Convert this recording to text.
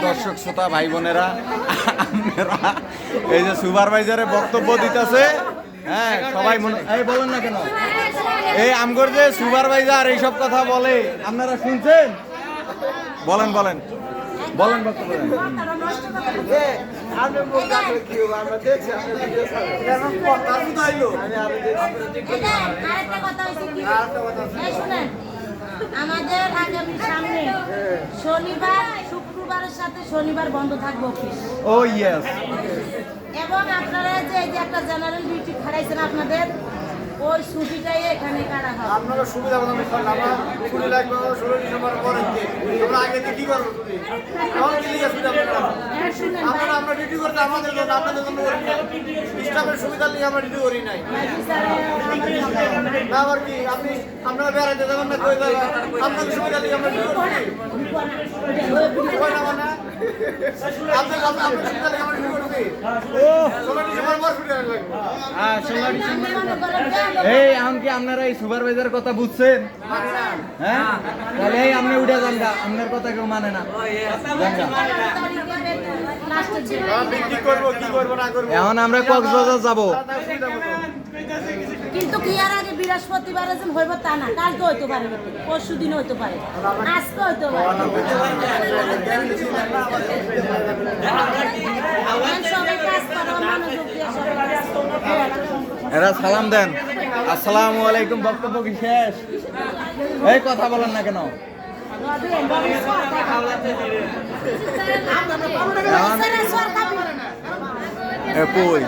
দর্শক শ্রোতা ভাই বোনেরা, আপনারা এই যে সুপারভাইজারে বক্তব্য দিতেছে, হ্যাঁ সবাই মনে এই বলেন না কেন, এই আমগর যে সুপারভাইজার এইসব কথা বলে আপনারা শুনছেন? বলেন বলেন বলেন বক্তব্য দেন। আমাদের আগামী সামনে শনিবার শুক্রবারের সাথে শনিবার বন্ধ থাকবে অফিস। ও ইয়েস। এবং আপনারা যে এই যে একটা জেনারেল ডিউটি খাড়াইছেন আপনাদের ওই ছুটিটাই এখানে কাটা হবে। আপনারা সুবিধা মতো আমরা ছুটি লাগবে 16 ডিসেম্বর পরে আমরা আগে থেকে কি করবো ছুটি এখন কি লিখে ছুটি আপনারা আমরা ডিউটি করতে আমাদের জন্য আপনাদের জন্য করি না স্টাফের সুবিধা লিখে আমরা ডিউটি করি নাই না আবার কি আপনি আপনারা বেড়াইতে যাবেন না কই যাবেন আপনাদের সুবিধা লিখে আমরা ডিউটি করি কই না মানে আপনাদের সুবিধা লিখে আমরা ডিউটি করি ও 16 ডিসেম্বর পর ছুটি লাগবে হ্যাঁ 16 ডিসেম্বর। এই এমনকি আপনারা এই সুপারভাইজার কথা বুঝছেন? হ্যাঁ তাহলে এই আপনি উঠে যান গা, আপনার কথা কেউ মানে না। কি করবো কি করবো না করবো এখন আমরা কক্সবাজার যাব। কিন্তু কি আর আগে বৃহস্পতিবার যেন হইব তা না, কালকে হইতে পারে, পরশু দিন হইতে পারে, আজকে হইতে পারে। সবাই কাজ করো, মনোযোগ দিয়ে সবাই কাজ করো। এরা সালাম দেন, আসসালামু আলাইকুম, বক্তব্য কি শেষ? এই কথা বলেন না কেন? কই